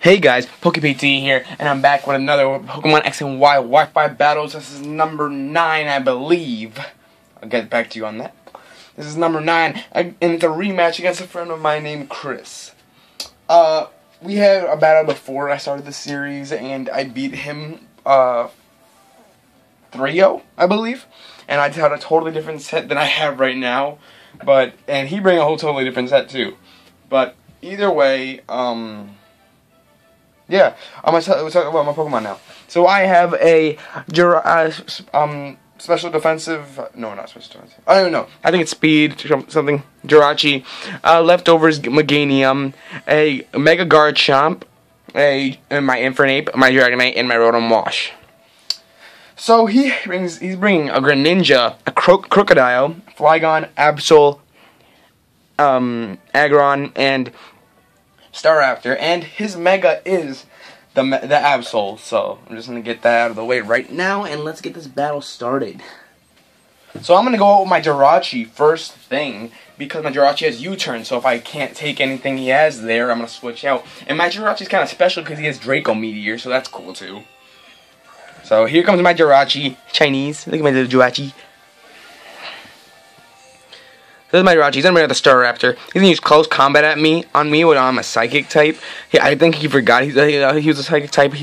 Hey guys, PokemonY here, and I'm back with another Pokemon X and Y Wi-Fi battles. This is number 9, I believe. I'll get back to you on that. This is number 9, and it's a rematch against a friend of mine named Chris. We had a battle before I started the series, and I beat him 3-0, I believe. And I had a totally different set than I have right now, and he bring a whole totally different set too. But either way, yeah, I'm gonna talk about my Pokemon now. So I have a special defensive. No, not special defensive. I don't know. I think it's speed something. Jirachi, leftovers Meganium, a Mega Garchomp, my Infernape, my Dragonite, and my Rotom Wash. So he's bringing a Greninja, a Crocodile, Flygon, Absol, Aggron, and Staraptor, and his Mega is the Absol. So I'm just gonna get that out of the way right now, and let's get this battle started. So I'm gonna go out with my Jirachi first thing, because my Jirachi has U-turn. So if I can't take anything he has there, I'm gonna switch out. And my Jirachi's kind of special because he has Draco Meteor, so that's cool too. So here comes my Jirachi, Chinese. Look at my little Jirachi. This is my Jirachi. He's gonna bring out the Staraptor. He's gonna use close combat on me when I'm a Psychic type. I think he forgot he was a Psychic type.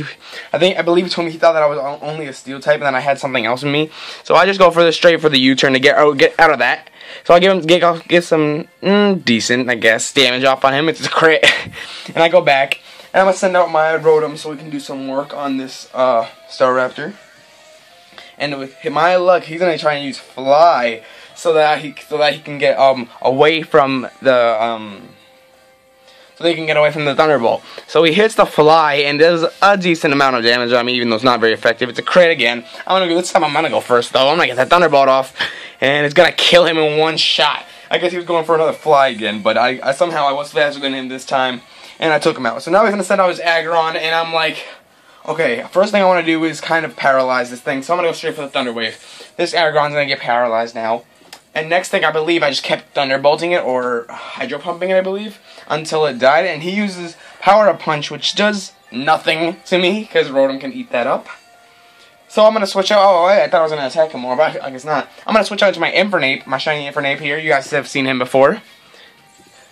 I believe he told me he thought that I was only a Steel type, and then I had something else in me. So I just go for straight for the U-turn to get out of that. So I get some decent, I guess, damage off on him. It's a crit, and I go back, and I'm gonna send out my Rotom so we can do some work on this Staraptor. And with my luck, he's gonna try and use Fly, so that he can get away from the Thunderbolt. So he hits the Fly and does a decent amount of damage on me, even though it's not very effective. It's a crit again. This time I'm gonna go first though. I'm gonna get that Thunderbolt off, and it's gonna kill him in one shot. I guess he was going for another Fly again, but I somehow was faster than him this time, and I took him out. So now he's gonna send out his Aggron, and I'm like, okay, first thing I want to do is kind of paralyze this thing. So I'm gonna go straight for the Thunder Wave. This Aggron's gonna get paralyzed now. And next thing, I believe I just kept Thunderbolting it, or Hydro Pumping it, I believe, until it died. And he uses Power Up Punch, which does nothing to me, because Rotom can eat that up. So I'm going to switch out. Oh, I thought I was going to attack him more, but I guess not. I'm going to switch out to my Infernape, my shiny Infernape here. You guys have seen him before.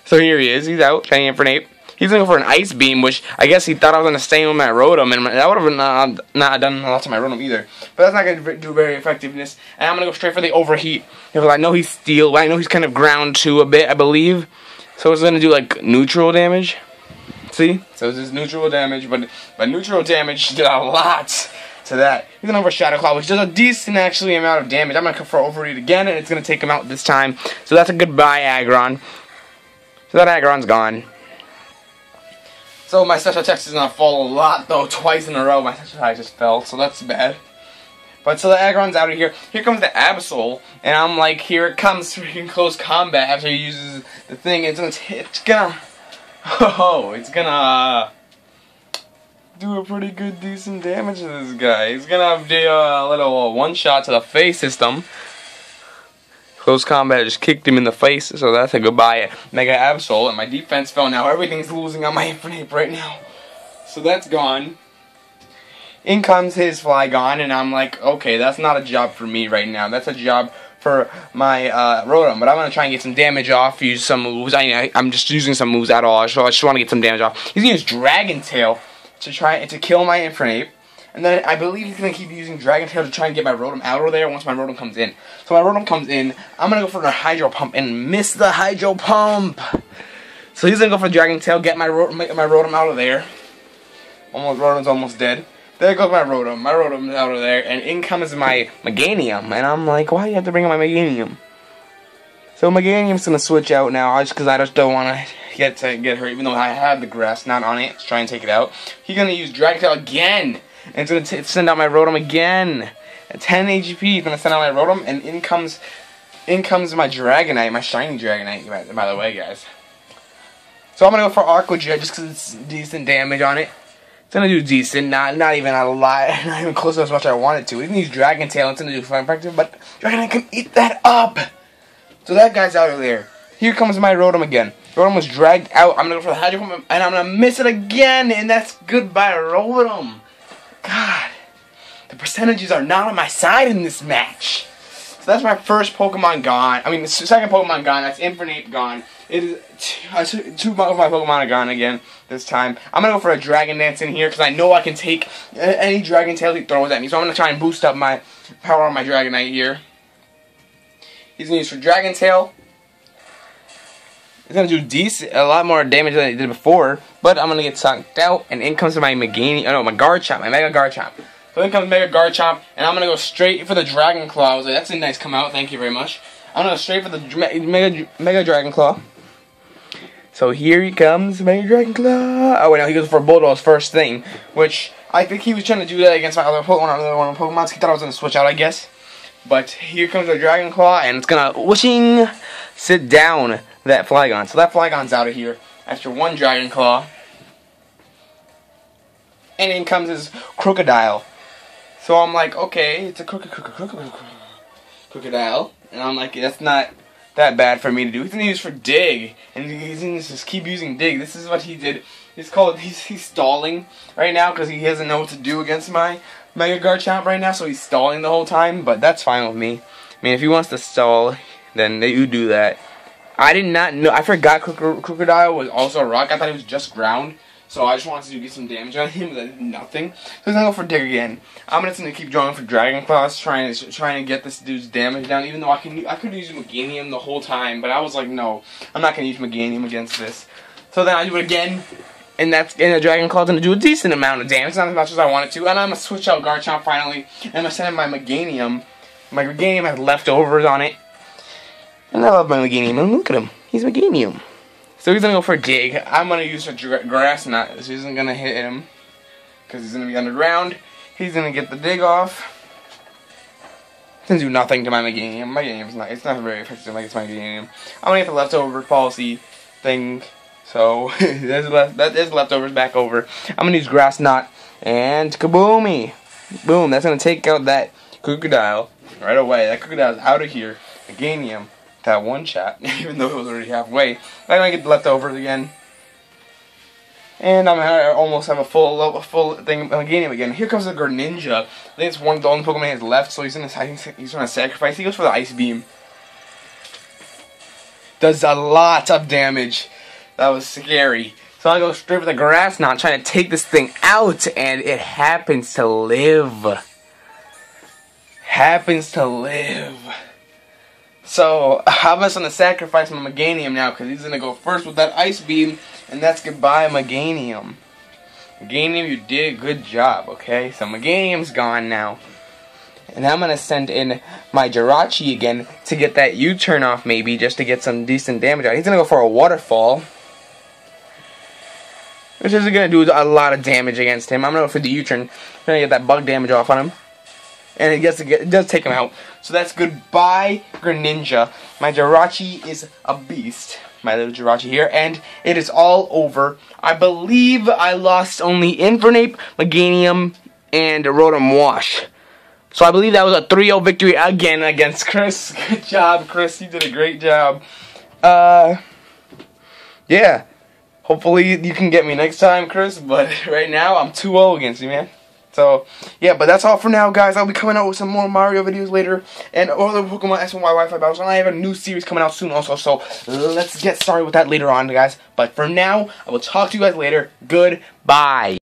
So here he is. He's out, shiny Infernape. He's going to go for an Ice Beam, which I guess he thought I was going to stay with my Rotom, and that would have not done a lot to my Rotom either. But that's not going to do very effectiveness, and I'm going to go straight for the Overheat. Because I know he's Steel, but I know he's kind of ground too a bit, I believe. So it's going to do like neutral damage. See? So it's just neutral damage, but neutral damage did a lot to that. He's going to go for Shadow Claw, which does a decent actually amount of damage. I'm going to go for Overheat again, and it's going to take him out this time. So that's a goodbye, Aggron. So that Aggron's gone. So my special attack is gonna fall a lot though, twice in a row. My special attack just fell, so that's bad. But so the Aggron's out of here. Here comes the Absol, and I'm like, here it comes freaking close combat after he uses the thing. It's gonna do a pretty good, decent damage to this guy. He's gonna do a little one-shot to the face system. Close combat just kicked him in the face, so that's a goodbye Mega Absol, and my defense fell now. Everything's losing on my Infernape right now. So that's gone. In comes his Flygon, and I'm like, okay, that's not a job for me right now. That's a job for my Rotom, but I'm going to try and get some damage off, use some moves. I'm just using some moves at all, so I just want to get some damage off. He's going to use Dragon Tail to kill my Infernape. And then I believe he's going to keep using Dragon Tail to try and get my Rotom out of there once my Rotom comes in. So my Rotom comes in, I'm going to go for the Hydro Pump and miss the Hydro Pump. So he's going to go for Dragon Tail, get my Rotom out of there. Rotom's almost dead. There goes my Rotom. My Rotom's out of there, and in comes my Meganium. And I'm like, why do you have to bring up my Meganium? So Meganium's going to switch out now, just because I just don't want to get hurt, even though I have the Grass not on it to try and take it out. He's going to use Dragon Tail again. And it's going to send out my Rotom again. At 10 HP, he's going to send out my Rotom, and in comes my Dragonite, my shiny Dragonite, by the way, guys. So I'm going to go for Aqua Jet just because it's decent damage on it. It's going to do decent, not even a lot, not even close to as much as I want it to. He's going to use Dragon Tail, it's going to do fine effective, but Dragonite can eat that up. So that guy's out of there. here comes my Rotom again. Rotom was dragged out. I'm going to go for the Hydro Pump, and I'm going to miss it again. And that's goodbye, Rotom. God, the percentages are not on my side in this match. So that's my first Pokemon gone. I mean, the second Pokemon gone. That's Infernape gone. It is two of my Pokemon are gone again this time. I'm going to go for a Dragon Dance in here because I know I can take any Dragon Tail he throws at me. So I'm going to try and boost up my power on my Dragonite here. He's going to use for Dragon Tail. He's going to do a lot more damage than he did before. But I'm going to get sucked out. And in comes my Meganium. Oh no, my Garchomp. My Mega Garchomp. So in comes Mega Garchomp. And I'm going to go straight for the Dragon Claw. I was like, that's a nice come out. Thank you very much. I'm going to go straight for the Mega Dragon Claw. So here he comes, Mega Dragon Claw. Oh, wait, no, he goes for Bulldog's first thing. Which, I think he was trying to do that against my other Pokemon. He thought I was going to switch out, I guess. But here comes the Dragon Claw, and it's going to whooshing sit down that Flygon. So that Flygon's out of here after one Dragon Claw. And in comes his Crocodile. So I'm like, okay, it's a Crocodile. And I'm like, that's not that bad for me to do. He's going to use for Dig. And he's going to just keep using Dig. This is what he did. He's stalling right now because he doesn't know what to do against my Mega Garchomp right now. So he's stalling the whole time. But that's fine with me. I mean, if he wants to stall, then you do that. I did not know. I forgot Crocodile was also a rock. I thought he was just ground. So I just wanted to get some damage on him, but I did nothing. So he's gonna go for Dig again. I'm just gonna keep going for Dragon Claws, trying to get this dude's damage down. Even though I could use Meganium the whole time, but I was like, no, I'm not gonna use Meganium against this. So then I do it again, and the Dragon Claw's gonna do a decent amount of damage, not as much as I wanted to. And I'm gonna switch out Garchomp finally, and I'm gonna send in my Meganium. My Meganium has leftovers on it, and I love my Meganium. And look at him, he's Meganium. So he's going to go for Dig. I'm going to use a Grass Knot. So he's not going to hit him because he's going to be underground. He's going to get the Dig off. Doesn't do nothing to my Meganium. My Meganium's not. It's not very effective like it's my Meganium. I'm going to get the leftover policy thing. So that is leftovers back over. I'm going to use Grass Knot and kaboomy. Boom. That's going to take out that Crocodile right away. That Crocodile's out of here. Meganium. That one shot, even though it was already halfway. I'm gonna get the leftovers again, and I'm gonna almost have a full thing of Meganium again. Here comes the Greninja. I think it's one of the only Pokemon he has left, so he's gonna sacrifice. He goes for the Ice Beam. Does a lot of damage. That was scary. So I go straight for the Grass Knot, trying to take this thing out, and it happens to live. So, I'm just going to sacrifice my Meganium now because he's going to go first with that Ice Beam, and that's goodbye Meganium. Meganium, you did a good job, okay? So, Meganium's gone now. And I'm going to send in my Jirachi again to get that U-turn off maybe, just to get some decent damage out. He's going to go for a Waterfall, which isn't going to do a lot of damage against him. I'm going to go for the U-turn. I'm going to get that bug damage off on him. And it does take him out. So that's goodbye, Greninja. My Jirachi is a beast. My little Jirachi here. And it is all over. I believe I lost only Infernape, Meganium, and Rotom Wash. So I believe that was a 3-0 victory again against Chris. Good job, Chris. You did a great job. Yeah. Hopefully you can get me next time, Chris. But right now, I'm 2-0 against you, man. So, yeah, but that's all for now, guys. I'll be coming out with some more Mario videos later, and other Pokemon SNY Wi-Fi battles, and I have a new series coming out soon also, so let's get started with that later on, guys. But for now, I will talk to you guys later. Goodbye.